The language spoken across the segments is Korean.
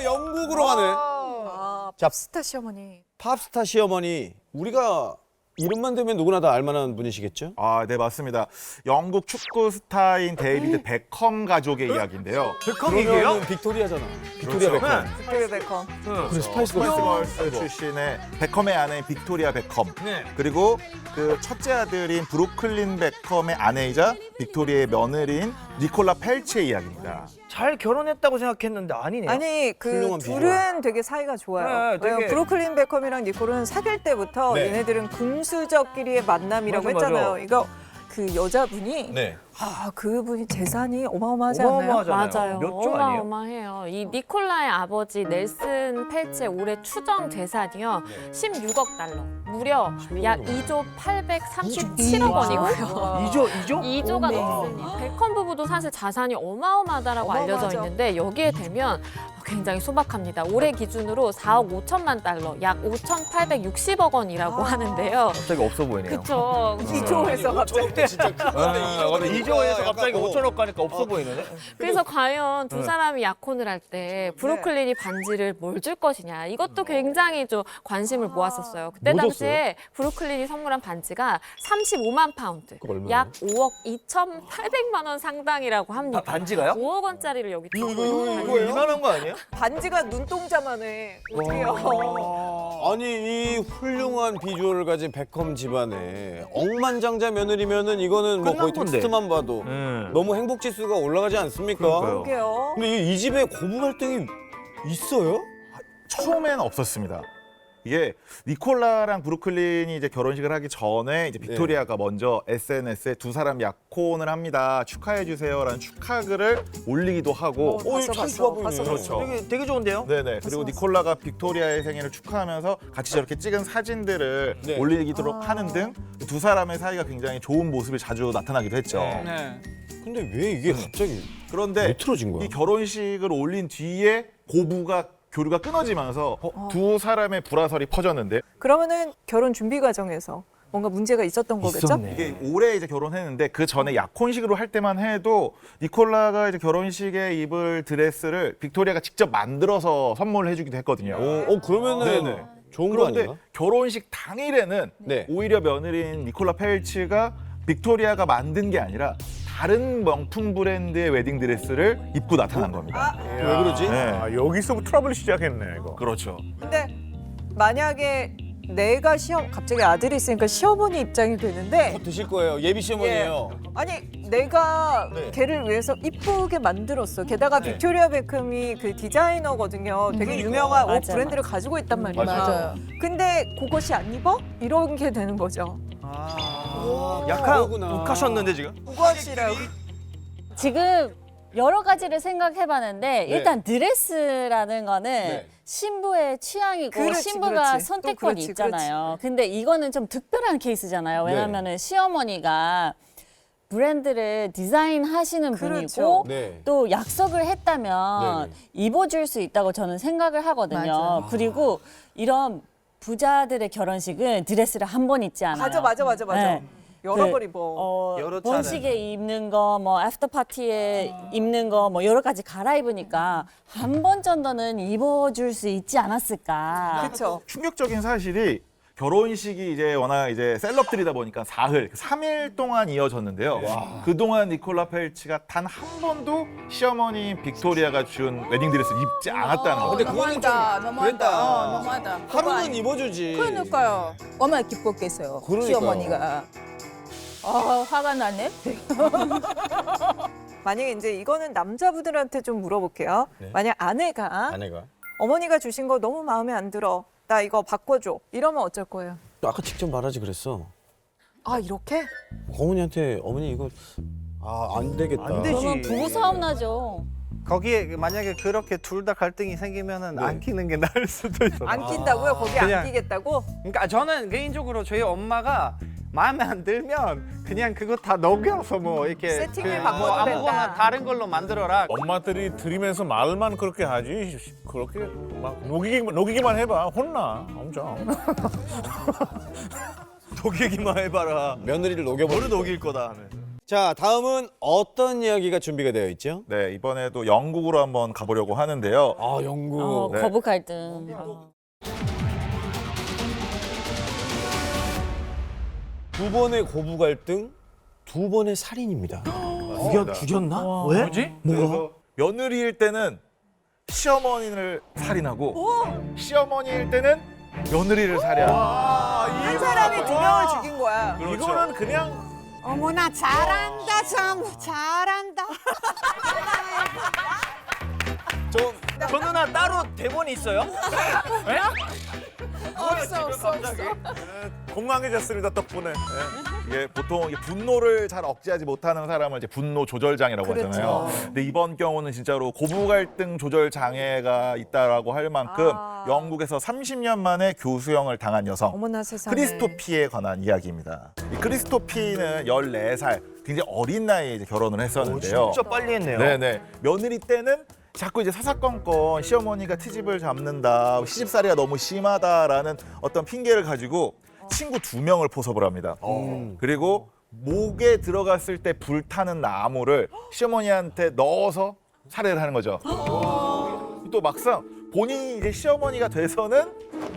영국으로 가네. 자, 팝스타 시어머니. 팝스타 시어머니. 우리가 이름만 대면 누구나 다 알만한 분이시겠죠? 아, 네, 맞습니다. 영국 축구 스타인 데이비드 베컴 가족의 이야기인데요. 베컴 얘기예요? 그러면 빅토리아잖아. 빅토리아 그렇죠. 베컴. 빅토리아 베컴. 그래, 스파이스 걸스. 스파이스 출신의 베컴의 아내인 빅토리아 베컴. 네. 그리고 그 첫째 아들인 브루클린 베컴의 아내이자 빅토리아의 며느리인 니콜라 펠치의 이야기입니다. 잘 결혼했다고 생각했는데 아니네요. 아니 그 훌륭한 둘은 되게 사이가 좋아요. 네, 되게- 왜냐면 브루클린 베컴이랑 니콜은 사귈 때부터 네. 얘네들은 금수저끼리의 만남이라고 맞아, 했잖아요. 맞아. 이거 그 여자분이 네. 그분이 재산이 어마어마하지 않나요? 어마어마하잖아요. 맞아요. 몇 조 아니에요? 어마어마해요. 이 니콜라의 아버지 넬슨 펠츠의 올해 추정 재산이요. 16억 달러. 무려 약 2조 837억 원이고요. 2조? 2조가 넘습니다. 베컴 부부도 사실 자산이 어마어마하다라고 알려져 어마어마하죠. 있는데 여기에 되면 굉장히 소박합니다. 올해 기준으로 4억 5천만 달러, 약 5,860억 원이라고 하는데요. 갑자기 없어 보이네요. 그렇죠. 2조에서 갑자기. 진짜 큰데 2조에서 갑자기 5천억 가니까 없어 보이네. 그래서 과연 두 사람이 약혼을 할 때 브루클린이 반지를 뭘 줄 것이냐 이것도 굉장히 좀 관심을 모았었어요. 그때 뭐 당시에 브루클린이 선물한 반지가 35만 파운드, 그거 얼마예요? 약 5억 2,800만 원 상당이라고 합니다. 반지가요? 5억 원짜리를 여기 두고 이거 이만한 거 아니에요? 반지가 눈동자만 해. 어떡해요. 아니 이 훌륭한 비주얼을 가진 베컴 집안에 억만장자 며느리면은 이거는 뭐 거의 끝난 건데. 텍스트만 봐도 너무 행복 지수가 올라가지 않습니까? 그러니까요. 그러게요. 근데 이 집에 고부 갈등이 있어요? 처음에는 없었습니다. 이게 니콜라랑 브루클린이 이제 결혼식을 하기 전에 이제 빅토리아가 먼저 SNS에 두 사람 약혼을 합니다. 축하해 주세요라는 축하글을 올리기도 하고. 이거 참 좋아 보이네. 봤어. 그렇죠. 되게 좋은데요? 네네. 그리고 니콜라가 빅토리아의 생일을 축하하면서 같이 저렇게 찍은 사진들을 네. 올리기도 하는 등 두 사람의 사이가 굉장히 좋은 모습이 자주 나타나기도 했죠. 네. 근데 왜 이게 갑자기 그런데 왜 틀어진 거야? 이 결혼식을 올린 뒤에 고부가 교류가 끊어지면서 두 사람의 불화설이 퍼졌는데 그러면은 결혼 준비 과정에서 뭔가 문제가 있었던 거겠죠? 있었네. 이게 올해 이제 결혼했는데 그 전에 약혼식으로 할 때만 해도 니콜라가 이제 결혼식에 입을 드레스를 빅토리아가 직접 만들어서 선물을 해주기도 했거든요. 그러면은 네네. 좋은 거 그런데 아닌가? 결혼식 당일에는 네. 오히려 며느리인 니콜라 펠츠가 빅토리아가 만든 게 아니라 다른 명품 브랜드의 웨딩 드레스를 입고 나타난 겁니다. 왜 그러지? 네. 여기서부터 트러블이 시작했네 이거. 그렇죠. 근데 만약에 내가 갑자기 아들이 있으니까 시어머니 입장이 되는데 드실 거예요. 예비 시어머니예요. 아니 내가 네. 걔를 위해서 이쁘게 만들었어. 게다가 네. 빅토리아 베컴이 그 디자이너거든요. 되게 유명한 옷 맞아, 브랜드를 가지고 있단 말이야. 맞아요. 근데 그것이 안 입어? 이런 게 되는 거죠. 약간 그러구나. 욱하셨는데 지금? 그것이라고. 지금 여러 가지를 생각해봤는데 일단 드레스라는 거는 네. 신부의 취향이고 그렇지, 신부가 그렇지. 선택권이 또 그렇지, 있잖아요. 근데 이거는 좀 특별한 케이스잖아요. 왜냐하면 시어머니가 브랜드를 디자인하시는 그렇죠. 분이고 네. 또 약속을 했다면 네네. 입어줄 수 있다고 저는 생각을 하거든요. 맞아요. 그리고 이런 부자들의 결혼식은 드레스를 한 번 입지 않아요. 맞아. 네. 여러 그, 벌 입어. 여러 차례. 본식에 입는 거, 뭐 애프터 파티에 입는 거, 뭐 여러 가지 갈아입으니까 한 번 정도는 입어줄 수 있지 않았을까. 그렇죠. 충격적인 사실이 결혼식이 이제 워낙 이제 셀럽들이다 보니까 사흘, 3일 동안 이어졌는데요. 그동안 니콜라 펠치가 단 한 번도 시어머니 빅토리아가 준 웨딩드레스를 입지 않았다는 근데 거죠. 그거는 좀 너무하다. 그랬다. 너무하다. 하루는 입어주지. 그러니까요. 얼마나 기뻤겠어요. 그러니까요. 시어머니가. 화가 나네. 만약에 이제 이거는 남자분들한테 좀 물어볼게요. 네. 만약 아내가 아내가 어머니가 주신 거 너무 마음에 안 들어. 나 이거 바꿔줘. 이러면 어쩔 거예요? 아까 직접 말하지 그랬어. 아 이렇게? 어머니한테 어머니 이거 안 되겠다. 안 되지. 그러면 부부싸움 나죠. 거기에 만약에 그렇게 둘 다 갈등이 생기면은 네. 안 끼는 게 나을 수도 있어. 안 낀다고요? 거기 안 그냥- 끼겠다고? 그러니까 저는 개인적으로 저희 엄마가 마음에 안 들면 그냥 그거 다 녹여서 뭐 이렇게 세팅을 뭐 바꿔도 아무거나 된다. 다른 걸로 만들어라. 엄마들이 들이면서 말만 그렇게 하지 그렇게 막 녹이기만 해봐 혼나 엄청. 녹이기만 해봐라. 며느리를 녹여버려. 너를 녹일 거다 하면서. 자, 다음은 어떤 이야기가 준비가 되어 있죠? 네, 이번에도 영국으로 한번 가보려고 하는데요. 아, 영국. 네. 거부 갈등. 두 번의 고부 갈등, 두 번의 살인입니다. 죽였나? 왜? 뭐지? 그래서 며느리일 때는 시어머니를 살인하고 시어머니일 때는 며느리를 살해하는. 한 사람이 두 명을 죽인 거야. 이거는 그냥 어머나 잘한다 참 잘한다. 저 누나 따로 대본이 있어요? 없어. 공망해졌습니다 덕분에. 예. 이게 보통 이게 분노를 잘 억제하지 못하는 사람을 이제 분노 조절장애라고 하잖아요. 근데 이번 경우는 진짜로 고부 갈등 조절 장애가 있다라고 할 만큼 영국에서 30년 만에 교수형을 당한 여성 어머나 세상에. 크리스토피에 관한 이야기입니다. 이 크리스토피는 14살, 굉장히 어린 나이에 이제 결혼을 했었는데요. 진짜 빨리 했네요. 네네. 며느리 때는 자꾸 이제 사사건건 시어머니가 트집을 잡는다, 시집살이가 너무 심하다라는 어떤 핑계를 가지고 친구 2명을 포섭을 합니다. 그리고 목에 들어갔을 때 불타는 나무를 시어머니한테 넣어서 살해를 하는 거죠. 또 막상 본인이 이제 시어머니가 돼서는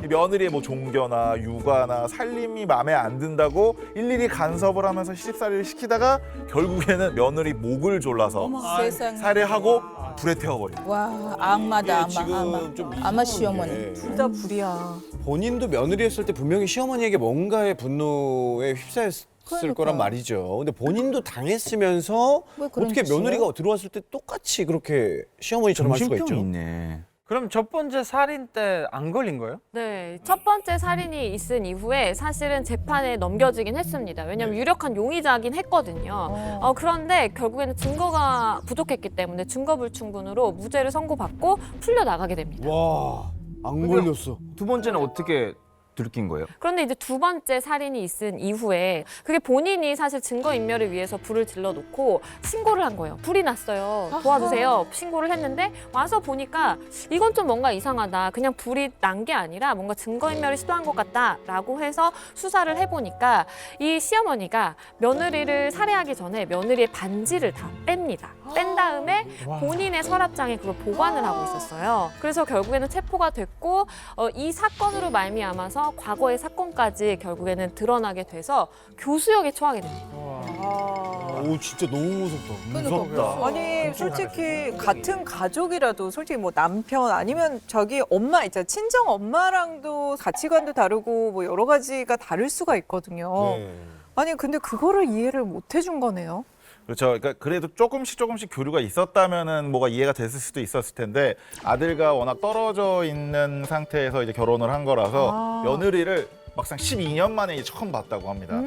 이 며느리의 뭐 종교나 육아나 살림이 마음에 안 든다고 일일이 간섭을 하면서 시집살이를 시키다가 결국에는 며느리 목을 졸라서 세상에. 살해하고 불에 태워버려요. 와 악마다 이게 지금 좀 아마 이상한 시어머니. 게 둘 다 불이야. 본인도 며느리였을 때 분명히 시어머니에게 뭔가의 분노에 휩싸였을 거란 말이죠. 근데 본인도 당했으면서 왜 그런 어떻게 짓이에요? 며느리가 들어왔을 때 똑같이 그렇게 시어머니처럼 할 수가 있죠? 있네. 그럼 첫 번째 살인 때 안 걸린 거예요? 네, 첫 번째 살인이 있은 이후에 사실은 재판에 넘겨지긴 했습니다. 왜냐하면 유력한 용의자긴 했거든요. 그런데 결국에는 증거가 부족했기 때문에 증거불충분으로 무죄를 선고받고 풀려나가게 됩니다. 와, 안 걸렸어. 두 번째는 어떻게 들킨 거예요? 그런데 이제 두 번째 살인이 있은 이후에 그게 본인이 사실 증거인멸을 위해서 불을 질러놓고 신고를 한 거예요. 불이 났어요. 도와주세요. 신고를 했는데 와서 보니까 이건 좀 뭔가 이상하다. 그냥 불이 난 게 아니라 뭔가 증거인멸을 시도한 것 같다라고 해서 수사를 해보니까 이 시어머니가 며느리를 살해하기 전에 며느리의 반지를 다 뺍니다. 뺀 다음에 본인의 서랍장에 그걸 보관을 하고 있었어요. 그래서 결국에는 체포가 됐고 이 사건으로 말미암아서 과거의 사건까지 결국에는 드러나게 돼서 교수역에 처하게 됩니다. 오, 진짜 너무 무섭다. 아니 솔직히 같은 가족이라도 솔직히 뭐 남편 아니면 저기 엄마 있잖아 친정 엄마랑도 가치관도 다르고 뭐 여러 가지가 다를 수가 있거든요. 네. 아니 근데 그거를 이해를 못 해준 거네요. 그렇죠. 그러니까 그래도 조금씩 교류가 있었다면은 뭐가 이해가 됐을 수도 있었을 텐데 아들과 워낙 떨어져 있는 상태에서 이제 결혼을 한 거라서 며느리를 막상 12년 만에 이제 처음 봤다고 합니다.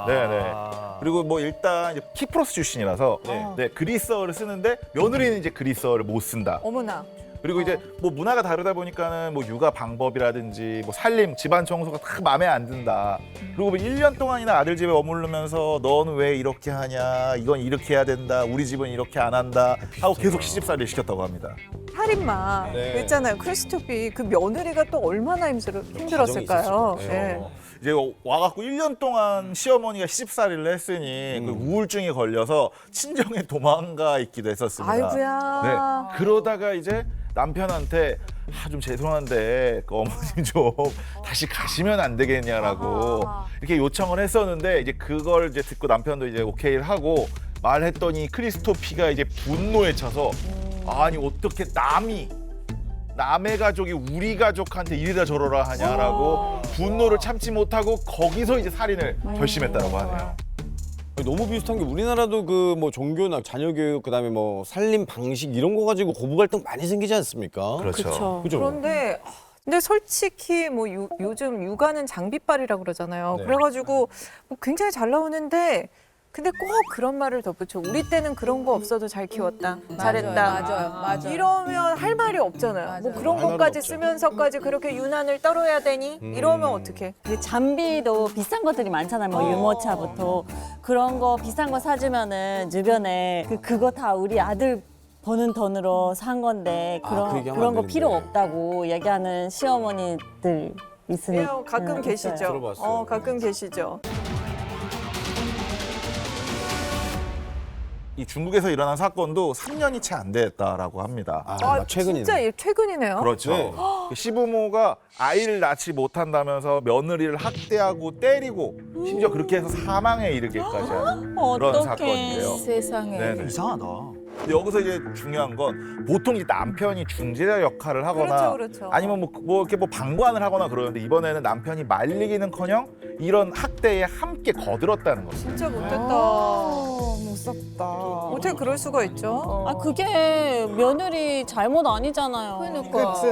네네. 그리고 뭐 일단 이제 키프로스 출신이라서 네, 그리스어를 쓰는데 며느리는 이제 그리스어를 못 쓴다. 어머나. 그리고 이제 뭐 문화가 다르다 보니까는 뭐 육아 방법이라든지 뭐 살림, 집안 청소가 다 마음에 안 든다. 그리고 뭐 1년 동안이나 아들 집에 머무르면서 너는 왜 이렇게 하냐, 이건 이렇게 해야 된다, 우리 집은 이렇게 안 한다 하고 계속 시집살이를 시켰다고 합니다. 살인마 네. 있잖아요. 크리스토피 그 며느리가 또 얼마나 힘들었을까요? 가정이 있었을 네. 거예요. 이제 와갖고 1년 동안 시어머니가 시집살이를 했으니 그 우울증이 걸려서 친정에 도망가 있기도 했었습니다. 아이고야. 네. 그러다가 이제 남편한테 좀 죄송한데 그 어머니 좀 다시 가시면 안 되겠냐라고 이렇게 요청을 했었는데 이제 그걸 이제 듣고 남편도 이제 오케이를 하고 말했더니 크리스토피가 이제 분노에 차서 아니 어떻게 남의 가족이 우리 가족한테 이리라 저러라 하냐라고 분노를 참지 못하고 거기서 이제 살인을 결심했다고 하네요. 너무 비슷한 게 우리나라도 그 뭐 종교나 자녀 교육 그다음에 뭐 살림 방식 이런 거 가지고 고부 갈등 많이 생기지 않습니까? 그렇죠. 그죠? 그런데 근데 솔직히 뭐 요즘 육아는 장비빨이라고 그러잖아요. 네. 그래가지고 뭐 굉장히 잘 나오는데 근데 꼭 그런 말을 덧붙여. 우리 때는 그런 거 없어도 잘 키웠다. 잘했다. 맞아요. 이러면 할 말이 없잖아요. 뭐 그런 할 말은 것까지 없죠. 쓰면서까지 그렇게 유난을 떨어야 되니? 이러면 어떡해? 그 장비도 비싼 것들이 많잖아요. 뭐 유모차부터 그런 거 비싼 거 사주면은 주변에 그거 다 우리 아들 버는 돈으로 산 건데 그 그런 얘기하면 그런 안 거 되는데. 필요 없다고 얘기하는 시어머니들 있으니까 가끔 있어요. 계시죠. 들어봤어요. 가끔 계시죠. 이 중국에서 일어난 사건도 3년이 채 안 됐다라고 합니다. 아, 최근이네. 진짜 최근이네요. 그렇죠. 네. 시부모가 아이를 낳지 못한다면서 며느리를 학대하고 때리고 심지어 그렇게 해서 사망에 이르게까지 하는 그런 어떡해. 사건인데요. 세상에. 네네. 이상하다. 근데 여기서 이제 중요한 건 보통 이제 남편이 중재자 역할을 하거나 그렇죠. 아니면 뭐 이렇게 뭐 방관을 하거나 그러는데 이번에는 남편이 말리기는커녕 이런 학대에 함께 거들었다는 거죠. 진짜 못됐다. 무섭다. 어떻게 그럴 수가 있죠? 아 그게 며느리 잘못 아니잖아요. 그러니까. 그치.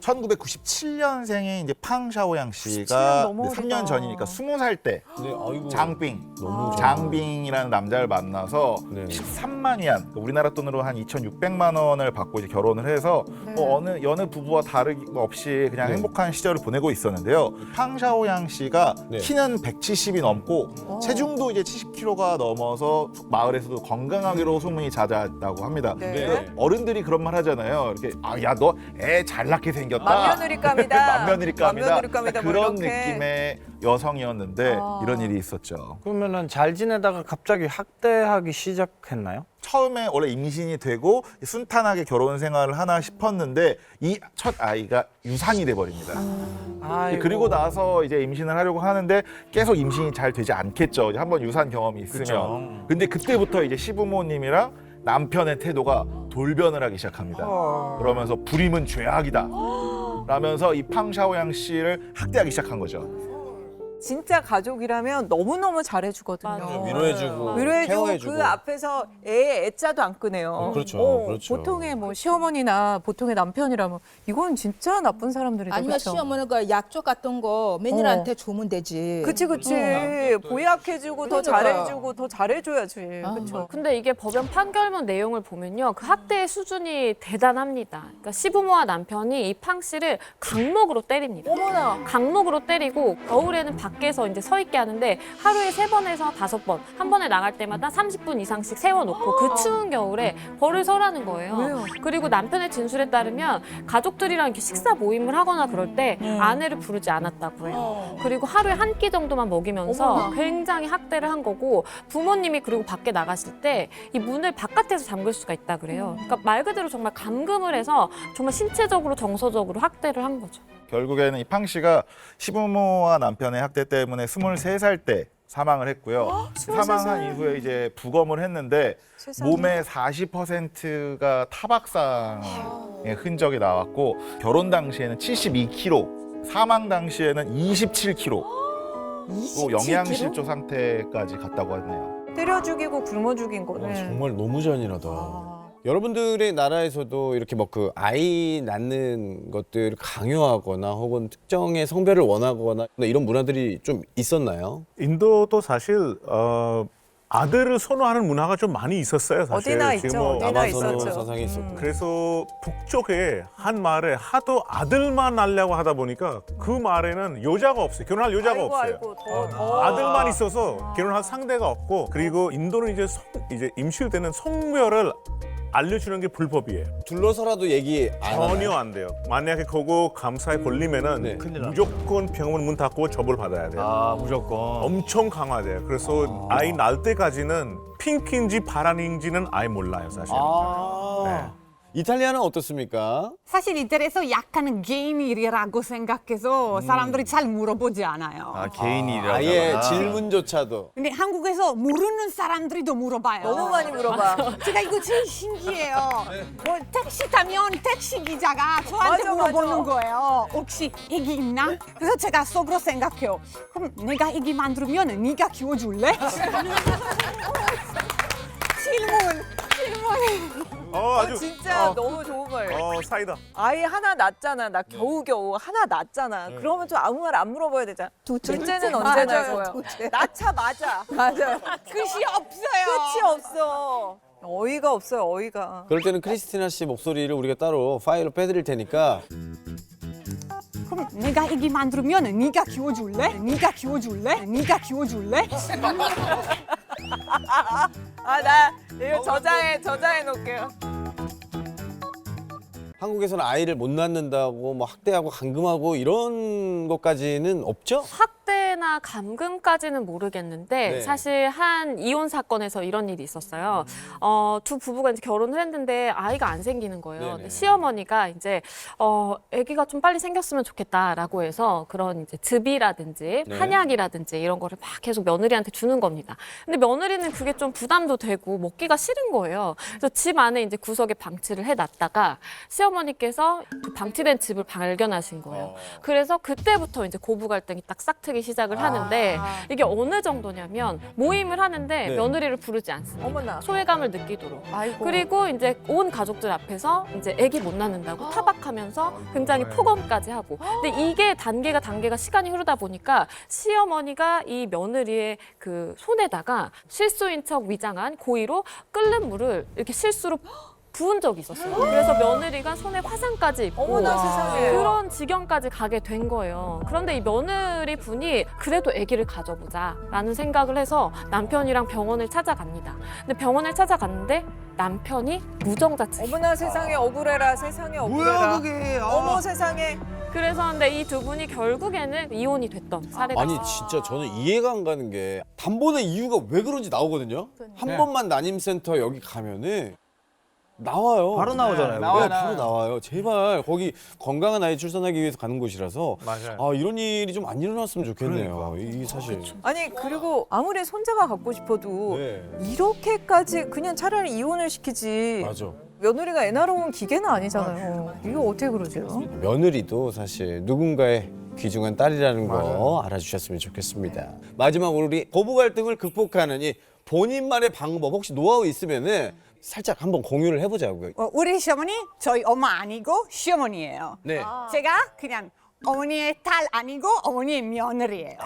1997년생인 이제 팡 샤오양 17년 씨가 너무 이제 어리다. 3년 전이니까 20살 때 네, 아이고. 장빙 너무 장빙이라는 남자를 만나서 네. 13만 위안, 그러니까 우리나라 돈으로 한 2,600만 원을 받고 이제 결혼을 해서 뭐 어느 여느 부부와 다르기 없이 그냥 네. 행복한 시절을 보내고 있었는데요. 팡샤오양 씨가 네. 키는 170이 넘고 체중도 이제 70kg가 넘어서 마을에서도 건강하기로 소문이 자자하다고 합니다. 네. 네. 어른들이 그런 말 하잖아요. 이렇게 야 너 애 잘 낳게 생겼다. 맏며느리감이다. 맘며느리감이다. 맏며느리감이다. 뭐 그런 이렇게. 느낌의 여성이었는데 아. 이런 일이 있었죠. 그러면은 잘 지내다가 갑자기 학대하기 시작했나요? 처음에 원래 임신이 되고 순탄하게 결혼 생활을 하나 싶었는데 이 첫 아이가 유산이 돼 버립니다. 아이고. 그리고 나서 이제 임신을 하려고 하는데 계속 임신이 잘 되지 않겠죠. 이제 한번 유산 경험이 있으면. 그쵸. 근데 그때부터 이제 시부모님이랑 남편의 태도가 돌변을 하기 시작합니다. 그러면서 불임은 죄악이다. 라면서 이 팡샤오양 씨를 학대하기 시작한 거죠. 진짜 가족이라면 너무너무 잘해주거든요. 맞아요. 위로해주고 위로해주고 케어해주고. 그 앞에서 애자도 안 끄네요. 그렇죠, 그렇죠. 보통의 뭐 시어머니나 보통의 남편이라면 이건 진짜 나쁜 사람들이다. 아니면 그쵸? 시어머니가 약초 같은 거 며느리한테 주면 되지. 그치. 보약해주고 더 그러니까. 잘해주고 더 잘해줘야지. 아, 그렇죠. 근데 이게 법원 판결문 내용을 보면요. 그 학대의 수준이 대단합니다. 그러니까 시부모와 남편이 이 팡 씨를 강목으로 때립니다. 어머나. 강목으로 때리고 겨울에는 밖에서 이제 서 있게 하는데 하루에 3번에서 5번, 한 번에 나갈 때마다 30분 이상씩 세워놓고 그 추운 겨울에 벌을 서라는 거예요. 왜요? 그리고 남편의 진술에 따르면 가족들이랑 이렇게 식사 모임을 하거나 그럴 때 아내를 부르지 않았다고 해요. 그리고 하루에 한 끼 정도만 먹이면서 어머나. 굉장히 학대를 한 거고 부모님이 그리고 밖에 나가실 때 이 문을 바깥에서 잠글 수가 있다 그래요. 그러니까 말 그대로 정말 감금을 해서 정말 신체적으로 정서적으로 학대를 한 거죠. 결국에는 이 팡 씨가 시부모와 남편의 학대 때문에 23살 때 사망을 했고요. 23살. 사망한 이후에 이제 부검을 했는데 세상에. 몸의 40%가 타박상의 흔적이 나왔고 결혼 당시에는 72kg, 사망 당시에는 27kg, 또 영양실조 상태까지 갔다고 하네요. 때려 죽이고 굶어 죽인 거네. 정말 너무 잔인하다. 여러분들의 나라에서도 이렇게 뭐 그 아이 낳는 것들을 강요하거나 혹은 특정의 성별을 원하거나 이런 문화들이 좀 있었나요? 인도도 사실 아들을 선호하는 문화가 좀 많이 있었어요. 사실. 어디나 지금 있죠. 뭐 어디나 남아선호 있었죠. 사상이 있었고. 그래서 북쪽에 한 마을에 하도 아들만 낳으려고 하다 보니까 그 마을에는 여자가 없어요. 결혼할 여자가 없어요. 아이고, 더. 아들만 있어서 결혼할 상대가 없고, 그리고 인도는 이제 임실 때는 성별을 알려주는 게 불법이에요. 둘러서라도 얘기 안 전혀 하나요? 안 돼요. 만약에 그거 감사에 걸리면은 네. 무조건 병원 문 닫고 처벌 받아야 돼요. 아 무조건. 엄청 강화돼요. 그래서 아이 낳을 때까지는 핑크인지 파란인지는 아예 몰라요, 사실. 네. 이탈리아는 어떻습니까? 사실 이들에서 약간 개인 일이라고 생각해서 사람들이 잘 물어보지 않아요. 아 개인이라고. 아예 질문조차도. 근데 한국에서 모르는 사람들이 더 물어봐요. 너무 많이 물어봐. 제가 이거 제일 신기해요. 뭐 택시 타면 택시 기자가 저한테 맞아, 물어보는 맞아. 거예요. 혹시 애기 있나? 그래서 제가 속으로 생각해요. 그럼 내가 애기 만들면 네가 키워줄래? 질문. 아주 진짜 너무 좋은 말. 사이다. 아이 하나 낳잖아. 나 겨우겨우 하나 낳잖아. 그러면 좀 아무 말 안 물어봐야 되잖아. 둘째는 언제 낳을 거야? 낳자마자. 맞아요. 끝이 없어요. 끝이 없어. 어이가 없어요. 어이가. 그럴 때는 크리스티나 씨 목소리를 우리가 따로 파일로 빼드릴 테니까 그럼 내가 애기 만들면 네가 키워줄래? 네가 키워줄래? 네가 키워줄래? 나 이거 저장해 놓을게요. 한국에서는 아이를 못 낳는다고 뭐 학대하고 감금하고 이런 것까지는 없죠? 학대는 가해나 감금까지는 모르겠는데 네. 사실 한 이혼 사건에서 이런 일이 있었어요. 두 부부가 이제 결혼을 했는데 아이가 안 생기는 거예요. 네네. 근데 시어머니가 이제 아기가 좀 빨리 생겼으면 좋겠다라고 해서 그런 이제 즙이라든지 네. 한약이라든지 이런 거를 막 계속 며느리한테 주는 겁니다. 근데 며느리는 그게 좀 부담도 되고 먹기가 싫은 거예요. 그래서 집 안에 이제 구석에 방치를 해놨다가 시어머니께서 그 방치된 즙을 발견하신 거예요. 그래서 그때부터 이제 고부 갈등이 딱 싹트기 시작을 하는데 이게 어느 정도냐면 모임을 하는데 네. 며느리를 부르지 않습니다. 어머나. 소외감을 느끼도록. 아이고. 그리고 이제 온 가족들 앞에서 이제 아기 못 낳는다고 타박하면서 굉장히 폭언까지 하고. 근데 이게 단계가 시간이 흐르다 보니까 시어머니가 이 며느리의 그 손에다가 실수인 척 위장한 고의로 끓는 물을 이렇게 실수로 부은 적이 있었어요. 그래서 며느리가 손에 화상까지 입고 어머나 세상에. 그런 지경까지 가게 된 거예요. 그런데 이 며느리 분이 그래도 아기를 가져보자라는 생각을 해서 남편이랑 병원을 찾아갑니다. 근데 병원을 찾아갔는데 남편이 무정자증. 어머나 세상에 억울해라. 세상에 억울해라. 뭐야 그게? 어머 세상에. 그래서 근데 이 두 분이 결국에는 이혼이 됐던 사례가 아니 있어요. 진짜 저는 이해가 안 가는 게 단번에 이유가 왜 그런지 나오거든요. 한 번만 난임센터 여기 가면은 나와요. 바로 나오잖아요. 네, 나와요. 바로 나와요. 제발 거기 건강한 아이 출산하기 위해서 가는 곳이라서 맞아요. 아 이런 일이 좀 안 일어났으면 좋겠네요. 이 사실. 아니 그리고 아무리 손자가 갖고 싶어도 네. 이렇게까지 그냥 차라리 이혼을 시키지. 맞아. 며느리가 애 낳아온 기계는 아니잖아요. 이거 어떻게 그러죠? 며느리도 사실 누군가의 귀중한 딸이라는 거 알아주셨으면 좋겠습니다. 마지막으로 우리 고부 갈등을 극복하는 이 본인만의 방법 혹시 노하우 있으면은 살짝 한번 공유를 해보자고요. 우리 시어머니 저희 엄마 아니고 시어머니예요. 네. 제가 그냥 어머니의 딸 아니고 어머니의 며느리예요.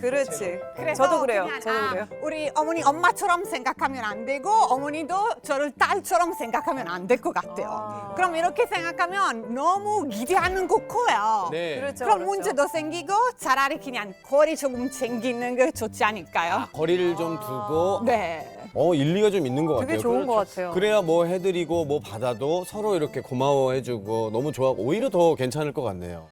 그렇지. 그래서 저도 그래요. 그냥, 저도 그래요. 우리 어머니 엄마처럼 생각하면 안 되고 어머니도 저를 딸처럼 생각하면 안 될 것 같아요. 그럼 이렇게 생각하면 너무 기대하는 거 커요. 네. 그렇죠. 그럼 문제도 생기고 차라리 그냥 거리 조금 챙기는 게 좋지 않을까요? 거리를 좀 두고 네. 일리가 좀 있는 것 같아요. 되게 좋은 것 같아요. 그래야 뭐 해드리고 뭐 받아도 서로 이렇게 고마워해주고 너무 좋아하고 오히려 더 괜찮을 것 같네요.